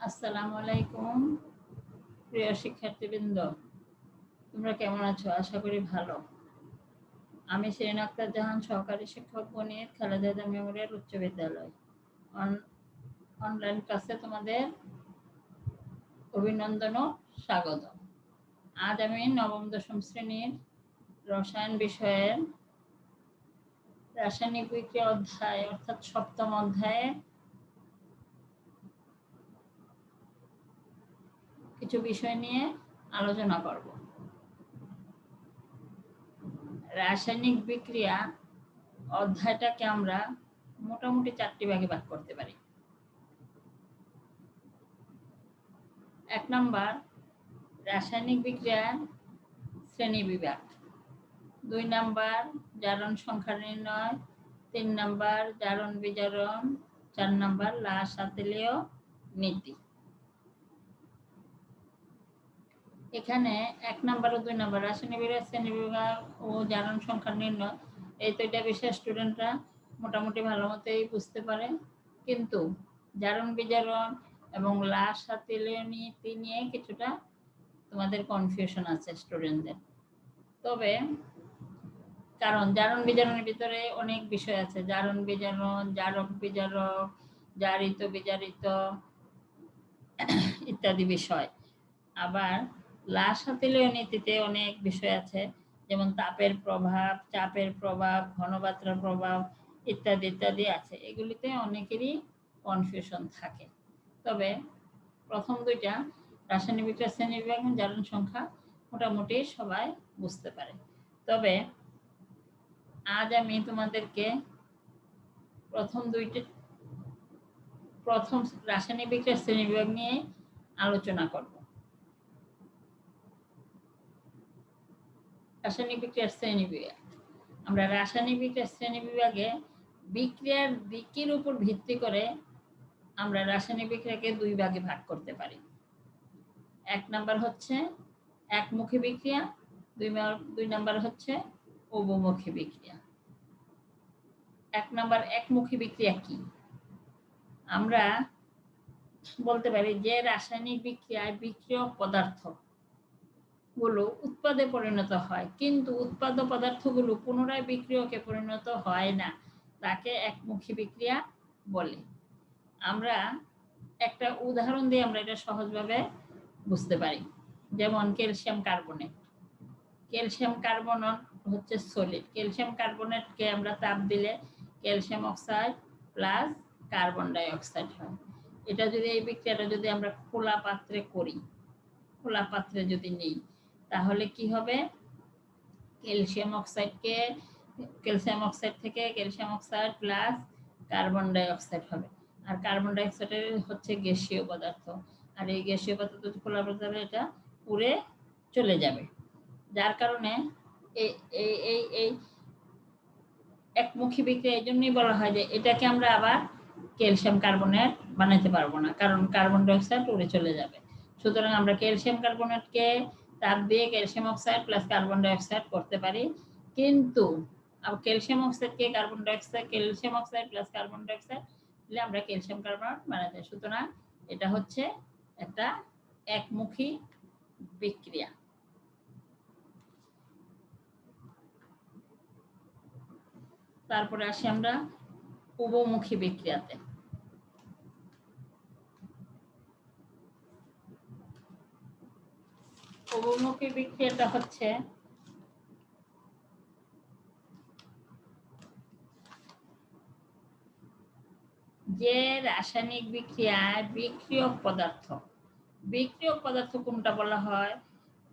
আসসালামু আলাইকুম প্রিয় শিক্ষার্থীবৃন্দ, তোমরা কেমন আছো? আশা করি ভালো। আমি শিরিন আক্তার জাহান, সহকারী শিক্ষক গণিত, খালেদা মেমোরিয়াল উচ্চ বিদ্যালয়। অনলাইন ক্লাসে তোমাদের অভিনন্দন ও স্বাগত। আজ আমি নবম দশম শ্রেণীর রসায়ন বিষয়ের রাসায়নিক বিক্রিয়া অধ্যায় অর্থাৎ সপ্তম অধ্যায়ে কিছু বিষয় নিয়ে আলোচনা করব। রাসায়নিক বিক্রিয়া অধ্যায়টাকে আমরা মোটামুটি 4টি ভাগে ভাগ করতে পারি। 1 নাম্বার রাসায়নিক বিক্রিয়ার শ্রেণীবিভাগ, 2 নাম্বার জারণ সংখ্যা নির্ণয়, 3 নাম্বার জারণ বিজারণ, 4 নাম্বার লা-সাতেলীয় নীতি। এখানে 1 নাম্বার ও 2 নাম্বার রাসায়নিক বিক্রিয়ার শ্রেণীবিভাগ ও জারণ সংখ্যা নির্ণয়, এই দুইটা বিষয় স্টুডেন্টরা মোটামুটি ভালো মতোই বুঝতে পারে, কিন্তু জারণ বিজারণ এবং লা-সাতেলীয় নীতি নিয়ে কিছুটা তোমাদের কনফিউশন আছে স্টুডেন্টদের। তবে কারণ জারণ বিজারণের ভিতরে অনেক বিষয় আছে, জারণ বিজারণ, জারক বিজারক, জারিত বিজারিত ইত্যাদি বিষয়। আবার লা-সাতেলীয় নীতিতে অনেক বিষয় আছে, যেমন তাপের প্রভাব, চাপের প্রভাব, ঘনমাত্রার প্রভাব ইত্যাদি ইত্যাদি আছে। এগুলিতে অনেকেরই কনফিউশন থাকে। তবে প্রথম দুইটা রাসায়নিক বিক্রিয়া শ্রেণীবিভাগ এবং জারণ সংখ্যা মোটামুটি সবাই বুঝতে পারে। তবে আজ আমি তোমাদেরকে প্রথম রাসায়নিক বিক্রিয়া শ্রেণীবিভাগ নিয়ে আলোচনা করব। রাসায়নিক বিক্রিয়ার শ্রেণীবিভাগ, আমরা রাসায়নিক বিক্রিয়ার শ্রেণীবিভাগে বিক্রিয়ার দিকের উপর ভিত্তি করে আমরা রাসায়নিক বিক্রিয়াকে 2 ভাগে ভাগ করতে পারি। 1 নাম্বার হচ্ছে একমুখী বিক্রিয়া, 2 নাম্বার হচ্ছে উভমুখী বিক্রিয়া। 1 নাম্বার একমুখী বিক্রিয়া কি? আমরা বলতে পারি যে রাসায়নিক বিক্রিয়ায় বিক্রিয়ক পদার্থ গুলো উৎপাদে পরিণত হয়, কিন্তু উৎপাদ্য পদার্থগুলো পুনরায় বিক্রিয়কে পরিণত হয় না, তাকে একমুখী বিক্রিয়া বলে। আমরা একটা উদাহরণ দিয়ে আমরা এটা সহজভাবে বুঝতে পারি। যেমন ক্যালসিয়াম কার্বনেট। ক্যালসিয়াম কার্বনেট হচ্ছে সলিড। ক্যালসিয়াম কার্বনেটকে আমরা তাপ দিলে calcium oxide plus carbon die oxide হয়। এটা যদি এই বিক্রিয়াটা যদি আমরা খোলা পাত্রে করি, খোলা পাত্রে যদি নিই, তাহলে কি হবে? ক্যালসিয়াম অক্সাইড থেকে calcium oxide plus carbon die oxide হবে। আর কার্বন ডাই অক্সাইড হচ্ছে গ্যাসীয় পদার্থ, আর এই গ্যাসীয় পদার্থ খোলা পাত্রে এটা পুড়ে চলে যাবে। যার কারণে এই একমুখী বিক্রিয়া এই জন্যই বলা হয় যে এটাকে আমরা আবার ক্যালসিয়াম কার্বনেট বানাতে পারবো না, কারণ কার্বন ডাই অক্সাইড উড়ে চলে যাবে। সুতরাং আমরা ক্যালসিয়াম কার্বনেটকে তাপ দিয়ে calcium oxide plus carbon dioxide করতে পারি, কিন্তু ক্যালসিয়াম অক্সাইডকে carbon dioxide, calcium oxide plus carbon dioxide দিলে আমরা ক্যালসিয়াম কার্বনেট বানাতে। সুতরাং এটা হচ্ছে একটা একমুখী বিক্রিয়া। তারপরে আসি আমরা উভমুখী বিক্রিয়াতে। উভমুখী বিক্রিয়াটা হচ্ছে যে রাসায়নিক বিক্রিয়ায় বিক্রিয়ক পদার্থ কোনটা বলা হয়?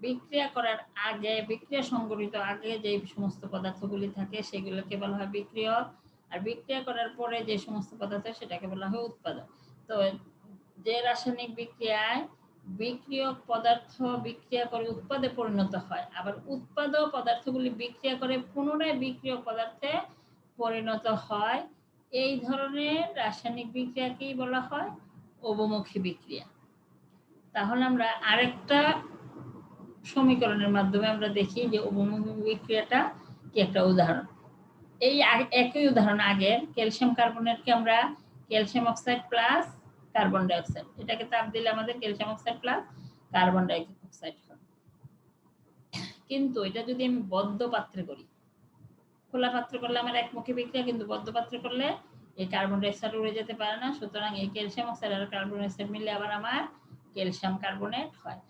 বিক্রিয়া করার আগে, বিক্রিয়া সংঘটিত আগে যে সমস্ত পদার্থগুলি থাকে সেগুলোকে বলা হয় বিক্রিয়ক, আর বিক্রিয়া করার পরে যে সমস্ত পদার্থ সেটাকে বলা হয় উৎপাদক। তো যে রাসায়নিক বিক্রিয়ায় বিক্রিয়ক পদার্থ বিক্রিয়া করে উৎপাদে পরিণত হয়, আবার উৎপাদক পদার্থগুলি বিক্রিয়া করে পুনরায় বিক্রিয়ক পদার্থে পরিণত হয়, এই ধরনের রাসায়নিক বিক্রিয়াকেই বলা হয় উভমুখী বিক্রিয়া। তাহলে আমরা আরেকটা সমীকরণের মাধ্যমে আমরা দেখি যে উভমুখী বিক্রিয়াটা কি একটা উদাহরণ। এই একই উদাহরণ আগের ক্যালসিয়াম কার্বনেটকে আমরা calcium oxide plus carbon die oxide. এটাকে তাপ দিলে আমাদের calcium oxide plus carbon die oxide হয়। কিন্তু এটা যদি আমি বদ্ধ পাত্রে করি, খোলা পাত্র করলে আমার একমুখী বিক্রিয়া, কিন্তু বদ্ধ পাত্র করলে এই কার্বন ডাই অক্সাইড উড়ে যেতে পারে না। সুতরাং এই ক্যালসিয়াম অক্সাইড আর কার্বন ডাই অক্সাইড মিলে আবার আমার ক্যালসিয়াম কার্বনেট হয়।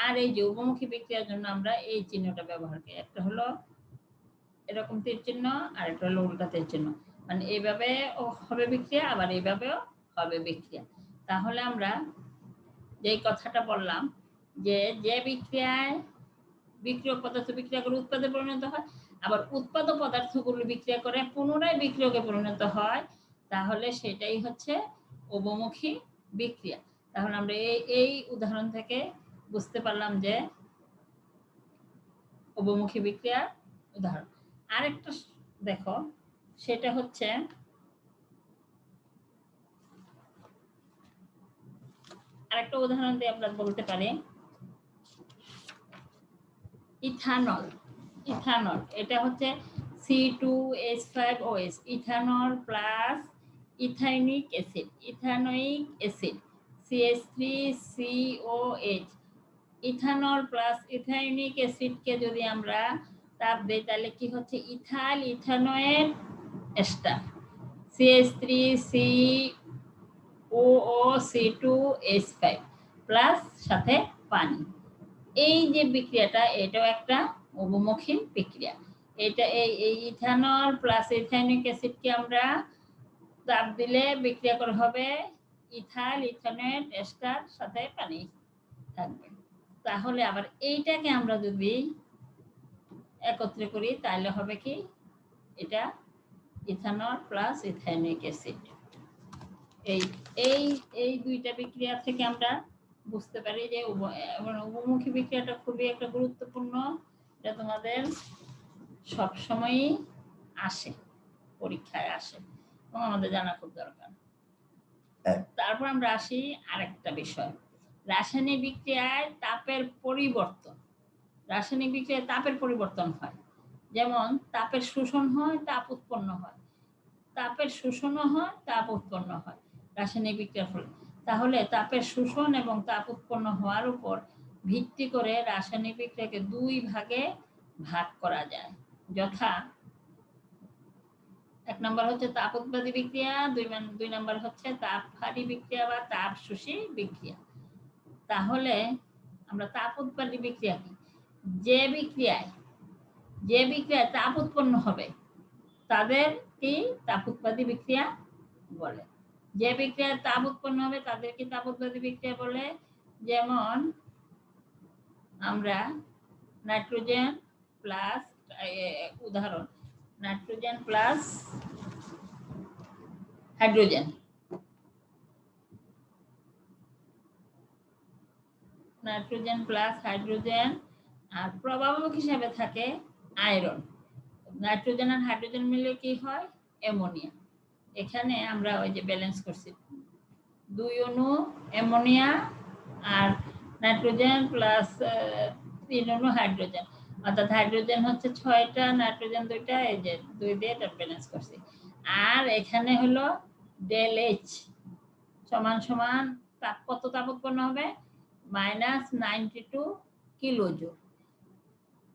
আর এই যে উভমুখী বিক্রিয়ার জন্য আমরা এই চিহ্নটা ব্যবহার করি, একটা হলো এরকম তীর চিহ্ন আর একটা হলো উল্টা তীর চিহ্ন, মানে এইভাবে হবে বিক্রিয়া, আবার এইভাবেও হবে বিক্রিয়া। তাহলে আমরা যেই কথাটা বললাম যে যে বিক্রিয়ায় বিক্রিয়ক পদার্থ বিক্রিয়া করে উৎপাদে পরিণত হয়, আবার উৎপাদক পদার্থগুলো বিক্রিয়া করে পুনরায় বিক্রিয়কে পরিণত হয়, তাহলে সেটাই হচ্ছে উভমুখী বিক্রিয়া। তাহলে আমরা এই উদাহরণ থেকে বুঝতে পারলাম যে উভমুখী বিক্রিয়ার উদাহরণ। আরেকটা দেখো, সেটা হচ্ছে আরেকটা উদাহরণ দিয়ে আমরা বলতে পারি ইথানল। ইথানল এটা হচ্ছে C2H5OH, ethanol plus ethanoic acid, ethanoic acid CH3COH। Ethanol plus ethanoic অ্যাসিডকে যদি আমরা তাপ দেই তাহলে কি হচ্ছে ethyl ethanoate ester CH3COOC2H5 plus সাথে পানি। এই যে বিক্রিয়াটা এটাও একটা উভমুখী বিক্রিয়া। এটা এই ইথানল প্লাস ইথাইনিক অ্যাসিডকে আমরা তাপ দিলে বিক্রিয়া করে হবে ইথাইল ইথানোয়েট এস্টার সাথে পানি থাকবে। তাহলে আবার এইটাকে আমরা যদি একত্রে করি তাহলে হবে কি এটা ইথানল প্লাস ইথাইনিক অ্যাসিড। এই এই এই দুইটা বিক্রিয়া থেকে আমরা বুঝতে পারি যে উভমুখী বিক্রিয়াটা খুবই একটা গুরুত্বপূর্ণ, এটা তোমাদের সবসময়ই আসে, পরীক্ষায় আসে এবং আমাদের জানা খুব দরকার। তারপর আমরা আসি আরেকটা বিষয়, রাসায়নিক বিক্রিয়ায় তাপের পরিবর্তন। রাসায়নিক বিক্রিয়ায় তাপের পরিবর্তন হয়, যেমন তাপের শোষণ হয়, তাপ উৎপন্ন হয়, তাপের শোষণও হয়, তাপ উৎপন্ন হয় রাসায়নিক বিক্রিয়ার ফলে। তাহলে তাপের শোষণ এবং তাপ উৎপন্ন হওয়ার উপর ভিত্তি করে রাসায়নিক বিক্রিয়াকে দুই ভাগে ভাগ করা যায়, যথা এক নম্বর হচ্ছে তাপ উৎপাদী বিক্রিয়া, দুই নম্বর হচ্ছে তাপহারী বিক্রিয়া বা তাপ শোষী বিক্রিয়া। তাহলে আমরা তাপ উৎপাদী বিক্রিয়া কি, যে বিক্রিয়ায় তাপ উৎপন্ন হবে তাদের কি তাপ উৎপাদী বিক্রিয়া বলে। যে বিক্রিয়ায় তাপ উৎপন্ন হবে তাদের কি তাপ উৎপাদী বিক্রিয়া বলে। যেমন আমরা নাইট্রোজেন প্লাস, উদাহরণ nitrogen plus hydrogen, nitrogen plus hydrogen, আর প্রভাবক হিসাবে থাকে আয়রন। নাইট্রোজেন আর হাইড্রোজেন মিলে কি হয় অ্যামোনিয়া। এখানে আমরা ওই যে ব্যালেন্স করছি, দুই অণু অ্যামোনিয়া আর নাইট্রোজেন প্লাস 3 অণু হাইড্রোজেন, অর্থাৎ হাইড্রোজেন হচ্ছে 6টা, নাইট্রোজেন 2টা, এই যে 2 দিয়ে এটা ব্যালেন্স করছি। আর এখানে হলো ডেল এইচ সমান সমান তাপ, কত তাপ উৎপন্ন হবে -92 কিলোজুল।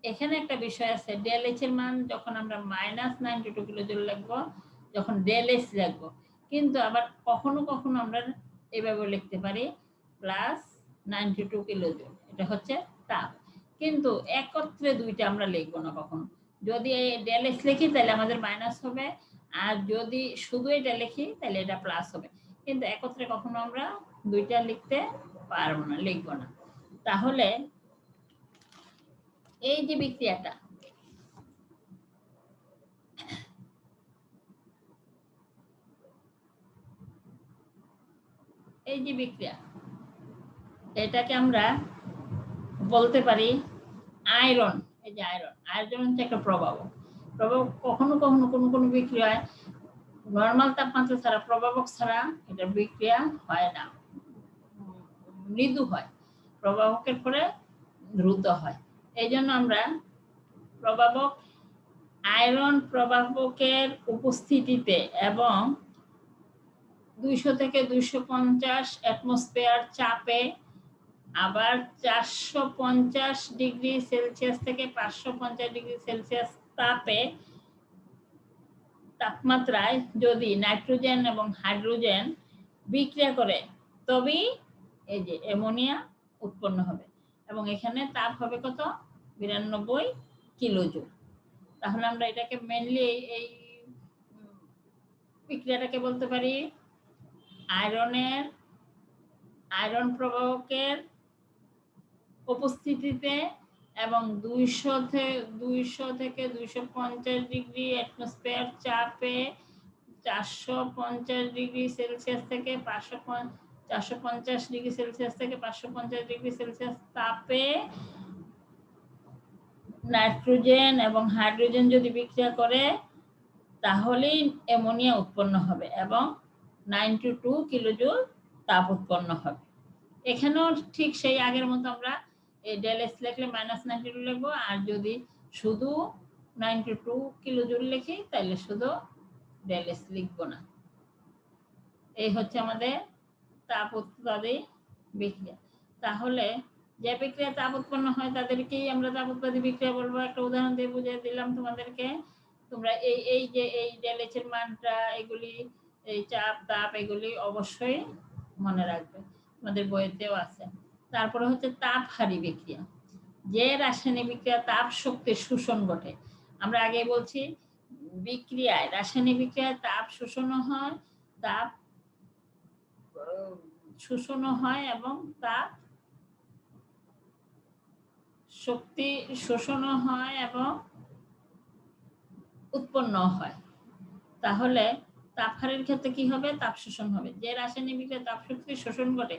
এখানে একটা বিষয় আছে, ডেল এইচ এর মান যখন আমরা -92 কিলোজুল লিখবো, যখন ডেল এইচ লিখবো, কিন্তু আবার কখনো কখনো আমরা এভাবে লিখতে পারি +92 কিলোজুল, এটা হচ্ছে তাপ। কিন্তু একত্রে দুইটা আমরা লিখবো না কখনো। যদি ডেল এইচ লিখি তাহলে আমাদের মাইনাস হবে, আর যদি শুধু এটা লিখি তাহলে এটা প্লাস হবে, কিন্তু একত্রে কখনো আমরা দুইটা লিখতে পারবো না, লিখবো না। তাহলে এই যে বিক্রিয়াটা, এই যে বিক্রিয়া, এটাকে আমরা বলতে পারি আয়রন। এই যে আয়রন হচ্ছে একটা প্রভাবক। কখনো কখনো কোনো বিক্রিয়ায় নর্মাল তাপমাত্রা ছাড়া, প্রভাবক ছাড়া এটা বিক্রিয়া হয় না, মৃদু হয়, প্রভাবকের পরে দ্রুত হয়। এই জন্য আমরা প্রভাবক, আয়রন প্রভাবকের উপস্থিতিতে এবং 200 থেকে 250 অ্যাটমসফিয়ার চাপে, আবার 450 ডিগ্রি সেলসিয়াস থেকে 550 ডিগ্রি সেলসিয়াস তাপমাত্রায় যদি নাইট্রোজেন এবং হাইড্রোজেন বিক্রিয়া করে তবেই এই যে অ্যামোনিয়া উৎপন্ন হবে, এবং এখানে তাপ হবে কত, 92 কিলোজুল। তাহলে আমরা এটাকে মেইনলি এই বিক্রিয়াটাকে বলতে পারি আয়রন প্রবাহকের উপস্থিতিতে এবং 200 থেকে 250 ডিগ্রি অ্যাটমসফিয়ার চাপে, 450 ডিগ্রি সেলসিয়াস থেকে 450 ডিগ্রি সেলসিয়াস থেকে 550 ডিগ্রি সেলসিয়াস তাপে নাইট্রোজেন এবং হাইড্রোজেন যদি বিক্রিয়া করে তাহলেই অ্যামোনিয়া উৎপন্ন হবে এবং 92 কিলোজুল তাপ উৎপন্ন হবে। এখানেও ঠিক সেই আগের মতো আমরা এই ডেল এস লিখলে -92 লিখবো, আর যদি শুধু 92 কিলোজুল লিখি তাহলে শুধু ডেল এস লিখবো না। এই হচ্ছে আমাদের তাপ উৎপাদী বিক্রিয়া। তাহলে যে বিক্রিয়া তাপ উৎপন্ন হয় তাদেরকেই আমরা তাপ উৎপাদী বিক্রিয়া বলবো। একটা উদাহরণ দিয়ে বুঝিয়ে দিলাম তোমাদেরকে। তোমরা এই যে এই ডেল এইচ এর মানটা, এগুলি এই চাপ তাপ এগুলি অবশ্যই মনে রাখবে, আমাদের বইতেও আছে। তারপরে হচ্ছে তাপহারী বিক্রিয়া, যে রাসায়নিক বিক্রিয়া তাপ শক্তির শোষণ ঘটে। আমরা আগে বলছি বিক্রিয়ায়, রাসায়নিক বিক্রিয়ায় তাপ শোষণও হয়, তাপ শোষণও হয় এবং তাপ শক্তি শোষণও হয় এবং উৎপন্ন হয়। তাহলে তাপহারীর ক্ষেত্রে কি হবে, তাপ শোষণ হবে। যে রাসায়নিক বিক্রিয়া তাপ শক্তি শোষণ ঘটে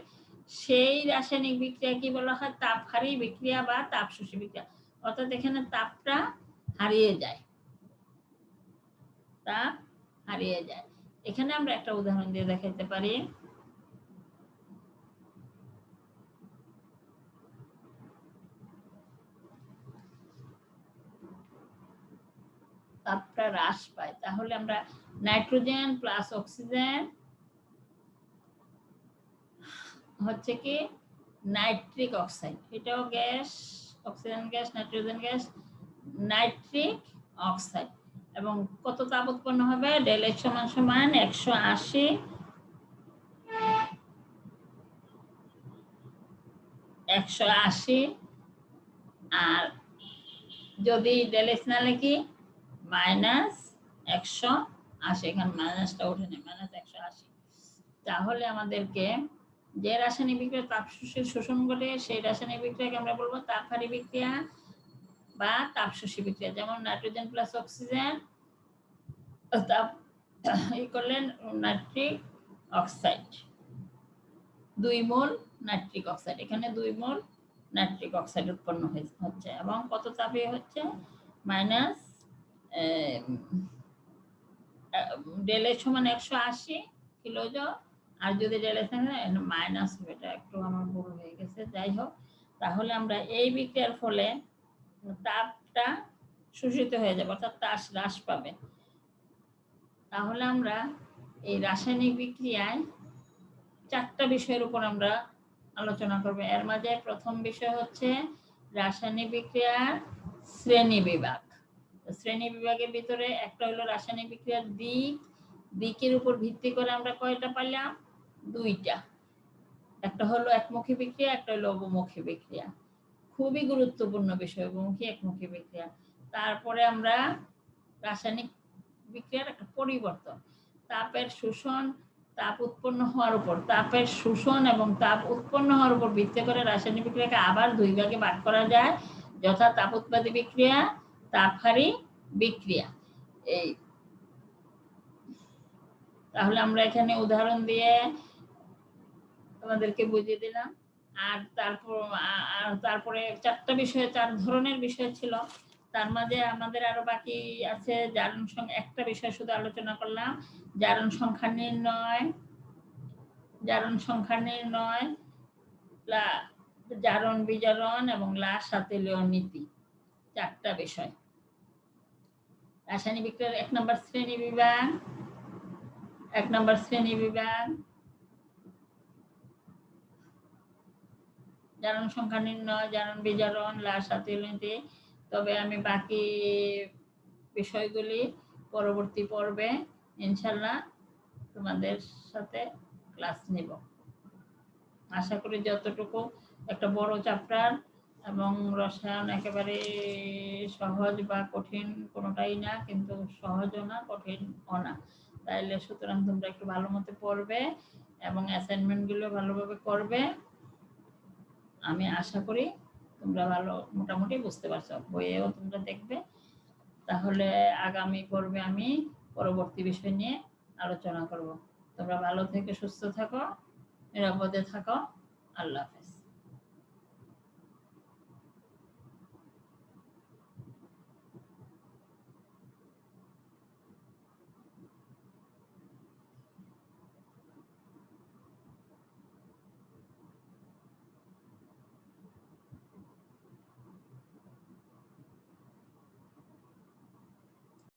সেই রাসায়নিক বিক্রিয়া কি বলা হয়, তাপহারী বিক্রিয়া বা তাপশোষী বিক্রিয়া। অর্থাৎ এখানে তাপটা হারিয়ে যায়, তাপ হারিয়ে যায়। এখানে আমরা একটা উদাহরণ দিয়ে দেখাতে পারি। তাপটা হ্রাস পায়, তাহলে আমরা নাইট্রোজেন প্লাস অক্সিজেন হচ্ছে কি নাইট্রিক অক্সাইড, এটাও gas, oxygen gas, nitrogen gas, nitric oxide. এবং কত তাপ উৎপন্ন হবে, ডেল এইচ সমান 180, আর যদি ডেল এইচ না লিখি -180, এখানে মাইনাসটা উঠে নেই, -180। তাহলে আমাদেরকে যে রাসায়নিক বিক্রিয়া তাপ শোষণ ঘটে সেই রাসায়নিক বিক্রিয়াকে আমরা বলবো তাপহারী বিক্রিয়া বা তাপশোষী বিক্রিয়া। যেমন নাইট্রোজেন প্লাস অক্সিজেন তাপ করলেন নাইট্রিক অক্সাইড, 2 মোল নাইট্রিক অক্সাইড, এখানে 2 মোল নাইট্রিক অক্সাইড উৎপন্ন হচ্ছে এবং কত তাপে হচ্ছে, মাইনাস ডেল এইচ সমান 180 কিলোজুল, আর যদি ডেল এইচ মাইনাস হবে, এটা একটু আমার ভুল হয়ে গেছে, যাই হোক। তাহলে আমরা এই বিক্রিয়ার ফলে তাপটা শোষিত হয়ে যাবে, অর্থাৎ তাপ হ্রাস পাবে। তাহলে আমরা এই রাসায়নিক বিক্রিয়ায় 4টা বিষয়ের উপর আমরা আলোচনা করব। এর মাঝে প্রথম বিষয় হচ্ছে রাসায়নিক বিক্রিয়ার শ্রেণী বিভাগ। শ্রেণী বিভাগের ভিতরে একটা হলো রাসায়নিক বিক্রিয়ার দিকের উপর ভিত্তি করে আমরা কয়টা পাইলাম, 2টা। একটা হলো একমুখী বিক্রিয়া, একটা হলো বহুমুখী বিক্রিয়া। খুবই গুরুত্বপূর্ণ বিষয় বহুমুখী একমুখী বিক্রিয়া। তারপরে আমরা রাসায়নিক বিক্রিয়ার একটা পরিবর্তন, তাপের শোষণ, তাপ উৎপন্ন হওয়ার উপর, তাপের শোষণ এবং তাপ উৎপন্ন হওয়ার উপর ভিত্তি করে রাসায়নিক বিক্রিয়াকে আবার 2 ভাগে ভাগ করা যায়, যথা তাপ উৎপাদী বিক্রিয়া, তাপহারী বিক্রিয়া। এই তাহলে আমরা এখানে উদাহরণ দিয়ে তোমাদেরকে বুঝিয়ে দিলাম। আর তারপরে 4টা বিষয়, 4 ধরনের বিষয় ছিল। তার মাঝে আমাদের আরো বাকি আছে জারণ সংখ্যা, একটা বিষয় শুধু আলোচনা করলাম, জারণ সংখ্যা নির্ণয়, জারণ বিজারণ এবং লাসাতেলীয় নীতি, 4টা বিষয়। রাসায়নিক বিক্রিয়ার 1 নম্বর শ্রেণী বিভাগ, 1 নম্বর শ্রেণী বিভাগ, জারণ সংখ্যা নির্ণয়, জারণ বিজারণ, লাস নীতি। তবে আমি বাকি বিষয়গুলি পরবর্তী পর্বে ইনশাল্লাহ তোমাদের সাথে ক্লাস নিব। আশা করি যতটুকু একটা বড় চ্যাপ্টার এবং রসায়ন একেবারে সহজ বা কঠিন কোনোটাই না, কিন্তু সহজও না কঠিনও না। তাইলে সুতরাং তোমরা একটু ভালো মতো পড়বে এবং অ্যাসাইনমেন্টগুলো ভালোভাবে করবে। আমি আশা করি তোমরা ভালো মোটামুটি বুঝতে পারছো, বইয়েও তোমরা দেখবে। তাহলে আগামী পর্বে আমি পরবর্তী বিষয় নিয়ে আলোচনা করব। তোমরা ভালো থেকে সুস্থ থাকো, নিরাপদে থাকো। আল্লাহ হাফেজ।